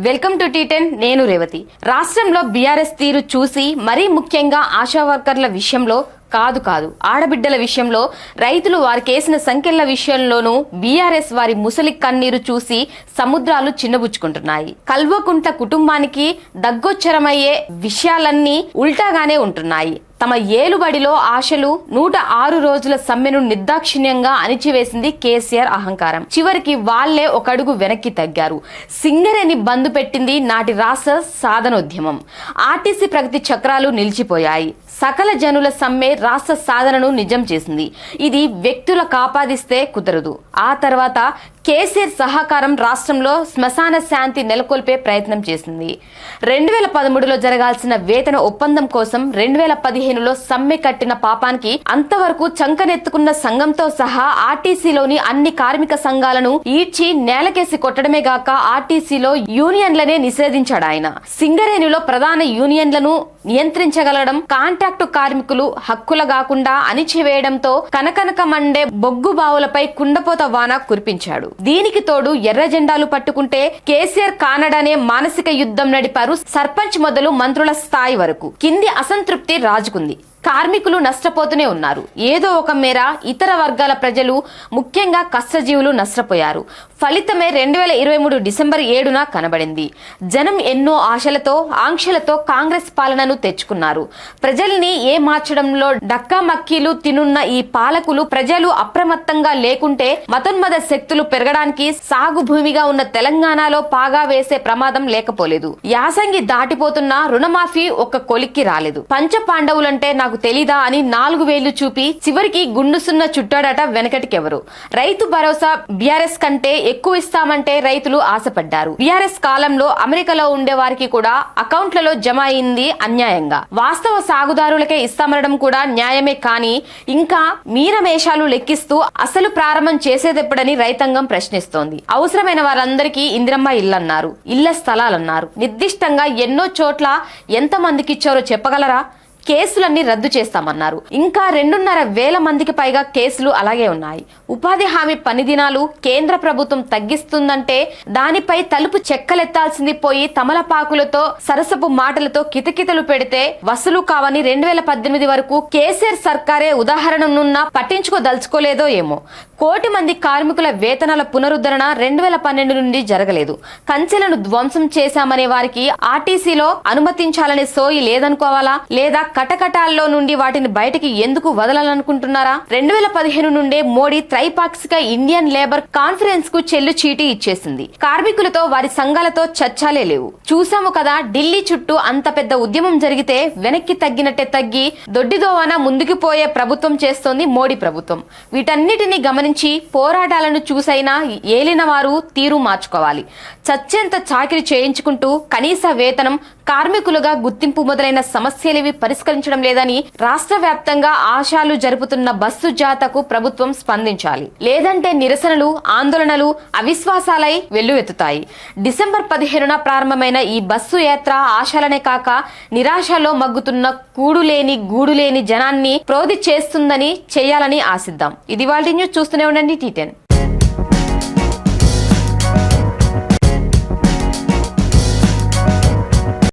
Welcome to టీ10. నేను రేవతి. రాష్ట్రంలో BRS తీరు చూసి మరీ ముఖ్యంగా ఆశా వర్కర్ల విషయంలో కాదు ఆడబిడ్డల విషయంలో, రైతులు వారికేసిన సంఖ్యల విషయంలోనూ బీఆర్ఎస్ వారి ముసలి కన్నీరు చూసి సముద్రాలు చిన్నబుచ్చుకుంటున్నాయి. కల్వకుంట్ల కుటుంబానికి దగ్గొచ్చరమయ్యే విషయాలన్నీ ఉల్టాగానే ఉంటున్నాయి. తమ ఏలుబడిలో ఆశలు 106 రోజుల సమ్మెను నిర్దాక్షిణ్యంగా అణిచివేసింది కేసీఆర్ అహంకారం. చివరికి వాళ్లే ఒకడుగు వెనక్కి తగ్గారు. సింగరేణి బంద్ పెట్టింది నాటి రాష్ట్ర సాధనోద్యమం. ఆర్టీసీ ప్రగతి చక్రాలు నిలిచిపోయాయి. సకల జనుల సమ్మె రాష్ట్ర సాధనను నిజం చేసింది. ఇది వ్యక్తుల కాపాదిస్తే కుదరదు. ఆ తర్వాత కేసీఆర్ సహకారం రాష్ట్రంలో శ్మశాన శాంతి నెలకొల్పే ప్రయత్నం చేసింది. 2013లో జరగాల్సిన వేతన ఒప్పందం కోసం 2015లో సమ్మె కట్టిన పాపానికి అంతవరకు చంకనెత్తుకున్న సంఘంతో సహా ఆర్టీసీలోని అన్ని కార్మిక సంఘాలను ఈడ్చి నేలకేసి కొట్టడమే గాక ఆర్టీసీలో యూనియన్లనే నిషేధించాడు ఆయన. సింగరేణిలో ప్రధాన యూనియన్లను నియంత్రించగలగడం, కాంట్రాక్టు కార్మికులు హక్కుల కాకుండా అణిచివేయడంతో కనకనక మండే బొగ్గు బావులపై కుండపోత వాన కురిపించాడు. దీనికి తోడు ఎర్ర జెండాలు పట్టుకుంటే కేసీఆర్ కానడనే మానసిక యుద్ధం నడిపారు. సర్పంచ్ మొదలు మంత్రుల స్థాయి వరకు కింది అసంతృప్తి రాజుకుంది. కార్మికులు నష్టపోతూనే ఉన్నారు. ఏదో ఒక మేర ఇతర వర్గాల ప్రజలు, ముఖ్యంగా కష్టజీవులు నష్టపోయారు. ఫలితమే 2023 డిసెంబర్ 7న కనబడింది. జనం ఎన్నో ఆశలతో ఆంక్షలతో కాంగ్రెస్ పాలనను తెచ్చుకున్నారు. ప్రజల్ని ఏ మార్చడంలో డక్కా మక్కీలు తినున్న ఈ పాలకులు ప్రజలు అప్రమత్తంగా లేకుంటే మతోన్మద శక్తులు పెరగడానికి సాగు భూమిగా ఉన్న తెలంగాణలో పాగా వేసే ప్రమాదం లేకపోలేదు. యాసంగి దాటిపోతున్న రుణమాఫీ ఒక్క కొలిక్కి రాలేదు. పంచ పాండవులంటే నాకు తెలీదా అని 4 వేళ్లు చూపి చివరికి గుండుసున్న చుట్టాడట వెనకటికెవరు. రైతు భరోసా బీఆర్ఎస్ కంటే ఎక్కువ ఇస్తామంటే రైతులు ఆశపడ్డారు. బీఆర్ఎస్ కాలంలో అమెరికాలో ఉండే వారికి కూడా అకౌంట్లలో జమ అయింది అన్యాయంగా. వాస్తవ సాగుదారులకే ఇస్తామనడం కూడా న్యాయమే, కానీ ఇంకా మీనమేషాలు లెక్కిస్తూ అసలు ప్రారంభం చేసేదెప్పుడని రైతాంగం ప్రశ్నిస్తోంది. అవసరమైన వారందరికీ ఇందిరమ్మ ఇళ్లన్నారు, ఇళ్ల స్థలాలన్నారు. నిర్దిష్టంగా ఎన్నో చోట్ల ఎంత మందికి ఇచ్చారో చెప్పగలరా? కేసులన్నీ రద్దు చేస్తామన్నారు. ఇంకా 2.5 మందికి పైగా కేసులు అలాగే ఉన్నాయి. ఉపాధి హామీ పని దినాలు కేంద్ర ప్రభుత్వం తగ్గిస్తుందంటే దానిపై తలుపు చెక్కలెత్తాల్సింది పోయి తమలపాకులతో సరసపు మాటలతో కితకితలు పెడితే వసూలు కావని 2018 వరకు కేసీఆర్ సర్కారే ఉదాహరణనున్నా పట్టించుకోదలుచుకోలేదో ఏమో. 1 కోటి మంది కార్మికుల వేతనాల పునరుద్ధరణ 2012 నుండి జరగలేదు. కంచెలను ధ్వంసం చేశామనే వారికి ఆర్టీసీలో అనుమతించాలనే సోయి లేదనుకోవాలా? లేదా కటకటాల్లో నుండి వాటిని బయటికి ఎందుకు వదలాలనుకుంటున్నారా? 2015 నుండే మోడీ త్రైపాక్షిక ఇండియన్ లేబర్ కాన్ఫరెన్స్ కు చెల్లు చీటీ ఇచ్చేసింది. కార్మికులతో వారి సంఘాలతో చర్చలే లేవు. చూసాము కదా, ఢిల్లీ చుట్టూ అంత పెద్ద ఉద్యమం జరిగితే వెనక్కి తగ్గినట్టే తగ్గి దొడ్డిదోవాన ముందుకు పోయే ప్రభుత్వం చేస్తోంది మోడీ ప్రభుత్వం. వీటన్నిటిని గమనించి పోరాటాలను చూసైనా ఏలిన వారు తీరు మార్చుకోవాలి. చచ్చేంత చాకిరి చేయించుకుంటూ కనీస వేతనం, కార్మికులుగా గుర్తింపు మొదలైన సమస్యలేవి పరిష్కరించడం లేదని రాష్ట్ర వ్యాప్తంగా ఆశాలు జరుపుతున్న బస్సు జాతకు ప్రభుత్వం స్పందించాలి. లేదంటే నిరసనలు, ఆందోళనలు అవిశ్వాసాలై వెల్లువెత్తుతాయి. డిసెంబర్ 15న ప్రారంభమైన ఈ బస్సు యాత్ర ఆశాలనే కాక నిరాశలో మగ్గుతున్న కూడులేని గూడులేని జనాన్ని ప్రోధి చేస్తుందని చేయాలని ఆశిద్దాం. ఇది వాళ్ళ న్యూస్. చూస్తూనే ఉండండి టీ10.